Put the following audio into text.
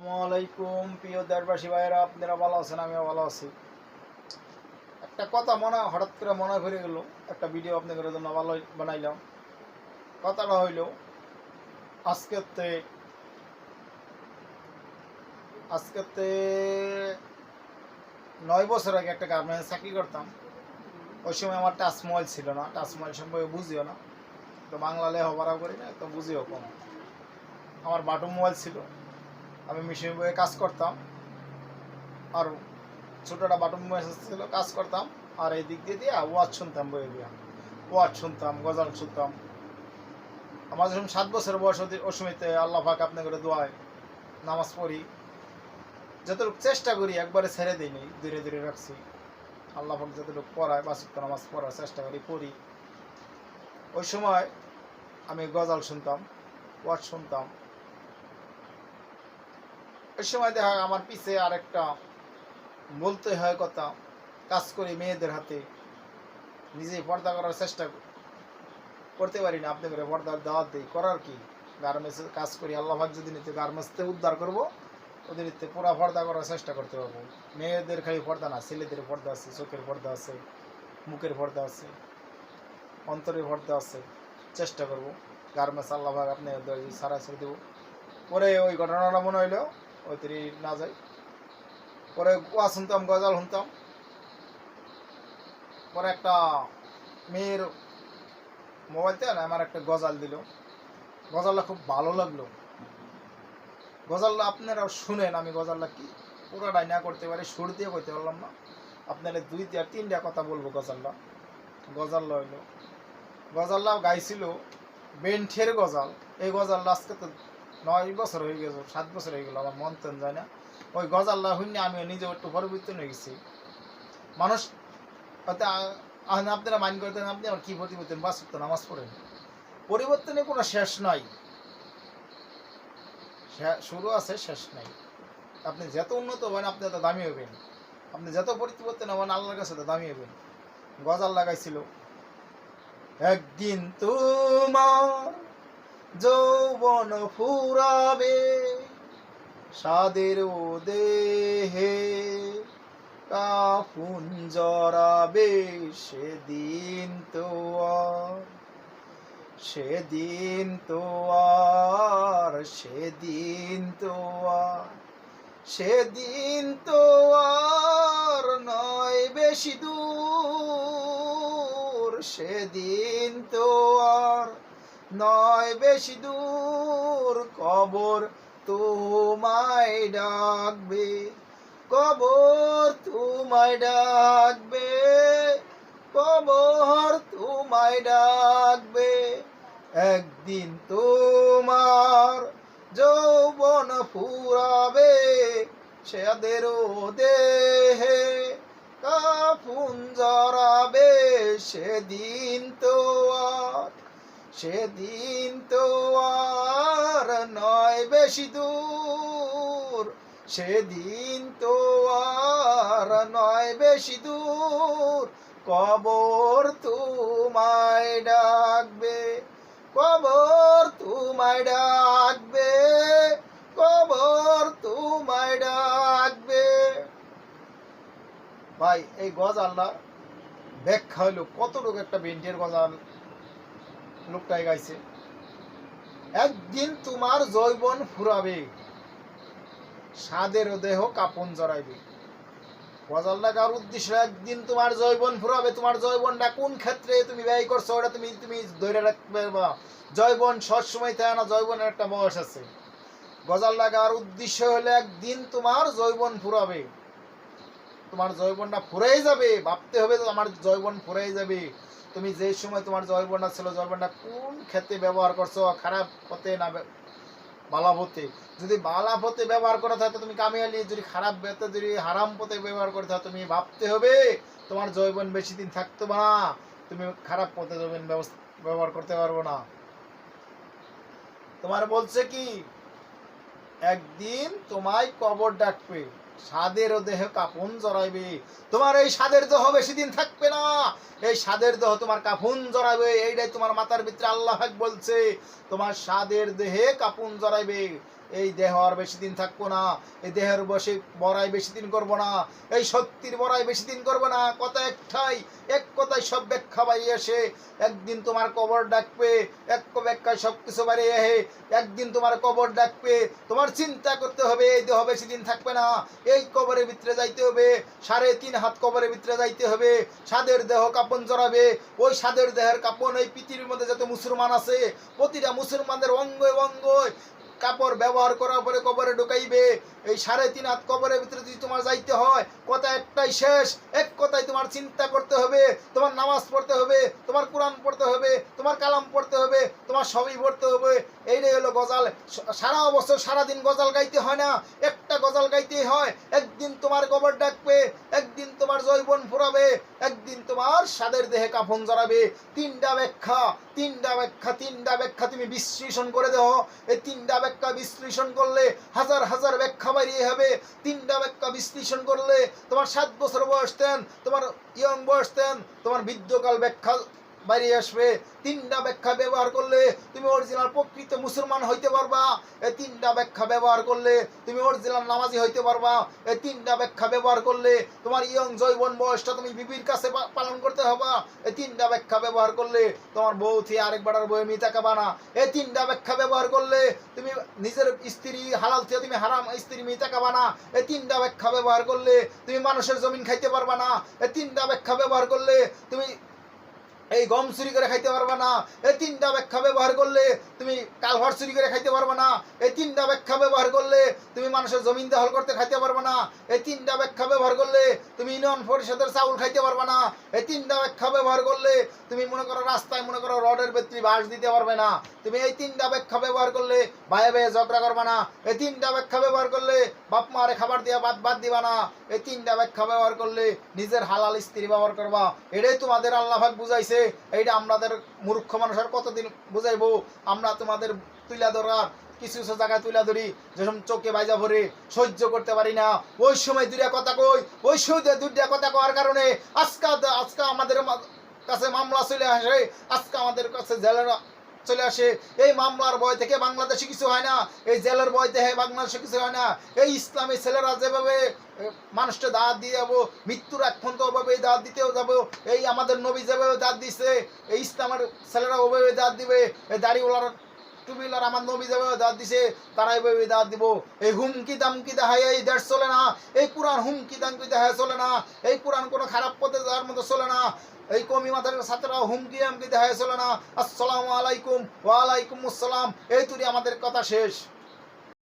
আসসালামু আলাইকুম প্রিয় দেশবাসী ভাইয়েরা, আপনারা ভালো আছেন? আমিও ভালো আছি। একটা কথা হঠাৎ করে মনে পড়ে গেল, একটা ভিডিও আপনাদের জন্য ভালো বানাইলাম। কথাটা হইল, আজকেতে আজকেতে 9 বছর আগে একটা গার্মেন্টস চাকরি করতাম। ওই সময় আমার টাচ মোবাইল ছিল না, টাচ মোবাইল সম্পর্কে বুঝিও না, তো বাংলা লেখাপড়া করি না, তো বুঝিও কম। আমার বাটন মোবাইল ছিল, আমি মেশিন বয়ে কাজ করতাম, আর ছোটটা বাটন মোবাইল ছিল, কাজ করতাম। আর এই দিক দিয়ে ওয়াজ শুনতাম, বইয়ে দিয়া ওয়াজ শুনতাম, গজল শুনতাম। আমার যখন 7 বছর বয়স, ওই সময়তে আল্লাহ পাক আপনি করে দোয়ায় নামাজ পড়ি, যতটুকু চেষ্টা করি, একবারে ছেড়ে দিইনি, ধীরে ধীরে রাখছি। আল্লাহ পাক যতটুকু পড়ায় 5 ওয়াক্ত নামাজ পড়ার চেষ্টা করি, পড়ি। ওই সময় আমি গজল শুনতাম, ওয়াজ শুনতাম। ওই সময় দেখা আমার পিছে আরেকটা বলতে হয় কথা, কাজ করি মেয়েদের হাতে, নিজে পর্দা করার চেষ্টা করতে পারি না, আপনি করে পর্দার দাওয়াত দিই, করার কি? গার্মেন্টসে কাজ করি, আল্লাহ পাক যদি নিতে গার্মেন্টসতে উদ্ধার করবো, ওদের নিতে পুরা পর্দা করার চেষ্টা করতে পারবো। মেয়েদের খালি পর্দা না, ছেলেদের পর্দা আছে, চোখের পর্দা আছে, মুখের পর্দা আছে, অন্তরের পর্দা আছে। চেষ্টা করবো গার্মেন্টস আল্লাহ পাক আপনি সারা ছেড়ে দেবো। পরে ওই ঘটনাটা মনে হইলো, ওই তিরি না যাই। পরে ওয়া শুনতাম, গজাল শুনতাম। পরে একটা মেয়ের মোবাইলতে আমার একটা গজাল দিল, গজালটা খুব ভালো লাগলো। গজালটা আপনারা শুনেন, আমি গজালটা কি পুরোটাই না করতে পারি, সুর দিয়ে কইতে পারলাম না, আপনারা 2-3টা কথা বলবো। গজালটা হইলো, গজালটা গাইছিল বেন্ঠের গজাল। এই গজালটা আজকে তো 9 বছর হয়ে গেল, 7 বছর হয়ে গেল, আমার মন তেন যায় না। ওই গজালটা শুনে আমি নিজে একটু পরিবর্তন হয়ে গেছি। মানুষ হয়তো আপনারা মাইন্ড করতেন, আপনি আমার কী পরিবর্তন, 5 ওয়াক্ত নামাজ পড়েন। পরিবর্তনের কোনো শেষ নাই, শুরু আছে, শেষ নাই। আপনি যত উন্নত হবেন, আপনি তত দামি হবেন। আপনি যত পরিবর্তন হবেন, আল্লাহর কাছে তত দামি হবেন। গজাল লাগাইছিল, একদিন তোমার যৌবন ফুরাবে, সাদের দেহে কাফুন জড়াবে, সেদিন তো আর সেদিন তো আর সেদিন তো আর সেদিন তো আর নয় বেশি দূর, সেদিন তো আর নয় বেশি দূর, কবর তোমায় ডাকবে, কবর তোমায় ডাকবে, কবর তোমায় ডাকবে। একদিন তোমার যৌবন ফুরাবে, সাদের দেহে কাফুন জড়াবে, সেদিন তো আর নয় বেশি দূর, সেদিন তো আর নয় বেশি দূর, কবর তোমায় ডাকবে, কবর তোমায় ডাকবে, কবর তোমায় ডাকবে। ভাই, এই গজালটা ব্যাখ্যা হইলো কতটুকু একটা বেন্টের গজাল লোকটাই গাইছে। একদিন তোমার যৌবন ফুরাবে, সাদের দেহ কাপন জড়াইবে। গজালটা গাওয়ার উদ্দেশ্য, একদিন তোমার যৌবন ফুরাবে। তোমার যৌবনটা কোন ক্ষেত্রে তুমি ব্যয় করছো, ওটা তুমি ধরে রাখবে। বা যৌবন সবসময় থাকে না, যৌবনের একটা বয়স আছে। গজালটা গাওয়ার উদ্দেশ্য হলো, একদিন তোমার যৌবন ফুরাবে, তোমার যৌবনটা ফুরাই যাবে। ভাবতে হবে তো, আমার যৌবন ফুরাই যাবে। তুমি যে সময় তোমার যৌবনটা ছিল, যৌবনটা কোন ক্ষেত্রে ব্যবহার করছো, খারাপ পথে না বালা পথে। যদি বালা পথে ব্যবহার করে থাকে তুমি কামিয়ালি, যদি খারাপ পথে, যদি হারাম পথে ব্যবহার করে থাকে, তুমি ভাবতে হবে তোমার যৌবন বেশি দিন থাকতো না, তুমি খারাপ পথে যৌবন ব্যবহার করতে পারবো না। তোমার বলছে কি, একদিন তোমায় কবর ডাকবে, সাদের দেহ কাফন জড়াইবে। তোমার এই সাদের দেহ বেশি দিন থাকবে না, এই সাদের দেহ তোমার কাফন জড়াইবে। এইটাই তোমার মাথার ভিতরে আল্লাহ পাক বলছে, তোমার সাদের দেহে কাফন জড়াইবে। এই দেহ আর বেশি দিন থাকবো না, এই দেহের বসে বড়াই বেশি দিন করবো না, এই শক্তির বড়াই বেশি দিন করবো না। কথা একটাই, এক কথায় সব ব্যাখ্যা বাড়িয়ে আসে। একদিন তোমার কবর ডাকবে, এক ব্যাখ্যায় সব কিছু বাড়িয়ে আহে। একদিন তোমার কবর ডাকবে, তোমার চিন্তা করতে হবে এই দেহ বেশি দিন থাকবে না, এই কবরের ভিতরে যাইতে হবে, 3.5 হাত কবরের ভিতরে যাইতে হবে, সাদের দেহ কাপড় জড়াবে। ওই সাদের দেহের কাপড় এই পৃথিবীর মধ্যে যত মুসলমান আছে প্রতিটা মুসলমানদের অঙ্গে অঙ্গে কাপড় ব্যবহার করার পরে কবরে ঢুকাইবে। এই 3.5 হাত কবরের ভিতরে যদি তোমার যাইতে হয়, কথা একটাই শেষ, এক কথায় তোমার চিন্তা করতে হবে, তোমার নামাজ পড়তে হবে, তোমার কোরআন পড়তে হবে, তোমার কালাম পড়তে হবে, তোমার সবই পড়তে হবে। এইটাই হলো গজাল। সারা বছর সারাদিন গজাল গাইতে হয় না, একটা গজাল গাইতেই হয়। একদিন তোমার কবর ডাকবে, একদিন তোমার যৌবন ফুরাবে, একদিন তোমার সাদের দেহে কাফন জড়াবে। তিনটা ব্যাখ্যা তুমি বিশ্লেষণ করে দাও। এই তিনটা ব্যাখ্যা বিশ্লেষণ করলে হাজার হাজার ব্যাখ্যা বাড়িয়ে হবে। তিনটা ব্যাখ্যা বিশ্লেষণ করলে তোমার 7 বছর বয়স দেন, তোমার ইয়ং বয়স দেন, তোমার বৃদ্ধকাল ব্যাখ্যা বাইরে আসবে। তিনটা ব্যাখ্যা ব্যবহার করলে তুমি অরিজিনাল প্রকৃত মুসলমান হইতে পারবা। এই তিনটা ব্যাখ্যা ব্যবহার করলে তুমি অরিজিনাল নামাজি হইতে পারবা। এই তিনটা ব্যাখ্যা ব্যবহার করলে তোমার ইয়ং যৌবন বয়সটা তুমি বিবির কাছে পালন করতে হবা। এই তিনটা ব্যাখ্যা ব্যবহার করলে তোমার বউ থেকে আরেকবার বউ মিতা কাবা না। এই তিনটা ব্যাখ্যা ব্যবহার করলে তুমি নিজের স্ত্রী হালাল থেকে তুমি হারাম স্ত্রী মিতা কাবা না। এই তিনটা ব্যাখ্যা ব্যবহার করলে তুমি মানুষের জমিন খাইতে পারবা না। এই তিনটা ব্যাখ্যা ব্যবহার করলে তুমি এই গম চুরি করে খাইতে পারবা না। এই তিনটা ব্যাখ্যা ব্যবহার করলে তুমি কালভার চুরি করে খাইতে পারবা না। এই তিনটা ব্যাখ্যা ব্যবহার করলে তুমি মানুষের জমিন দখল করতে খাইতে পারবা না। এই তিনটা ব্যাখ্যা ব্যবহার করলে তুমি ইউনিয়ন পরিষদের চাউল খাইতে পারবা না। এই তিনটা ব্যাখ্যা ব্যবহার করলে তুমি মনে করো রাস্তায় মনে করো রডের বেত্রী বাস দিতে পারবে না। তুমি এই তিনটা ব্যাখ্যা ব্যবহার করলে ভাইয়ে ভাইয়ে ঝগড়া করবা না। এই তিনটা ব্যাখ্যা ব্যবহার করলে বাপ মারে খাবার দিয়া বাদ দিবা না। এই তিনটা ব্যাখ্যা ব্যবহার করলে নিজের হালাল স্ত্রী ব্যবহার করবা। এটাই তোমাদের আল্লাহ পাক বুঝাইছে। এইটা আমাদের মূর্খ মানুষের কতদিন বুঝাইবো? আমরা তোমাদের তুলা ধরার কিছু কিছু জায়গায় তুলা ধরি, যেসব চোখে বাইজা ভরে সহ্য করতে পারি না। ওই সময় দুইটা কথা কই, ওই সময় দুইটা কথা কওয়ার কারণে আজকে আমাদের কাছে মামলা চলে আসে, আজকে আমাদের কাছে জেলের চলে আসে। এই মামলার ভয় থেকে বাংলাদেশে কিছু হয় না, এই জেলের ভয় থেকে বাংলাদেশে কিছু হয় না। এই ইসলামী ছেলেরা যেভাবে মানুষকে দাঁত দিয়ে যাবো, মৃত্যুর এক পর্যন্ত ওভাবে দাঁত দিতেও যাবো। এই আমাদের নবী যেভাবে দাঁত দিছে, এই ইসলামের ছেলেরা ওভাবে দাঁত দিবে। এই দাড়িওয়ালার টুপিওয়ালার আমার নবী যেভাবে দাঁত দিছে তারা এইভাবে দাঁত দিব। এই হুমকি দামকি দেখায় এই দেশ চলে না। এই কোরআন হুমকি দামকি দেখায় চলে না। এই কোরআন কোনো খারাপ পথে যাওয়ার মতো চলে না। এই কমি মাথার ছাত্ররা হুমকি দামকি দেখায় চলে না। আসসালামু আলাইকুম, ওয়ালাইকুম আসসালাম। এই তুই আমাদের কথা শেষ।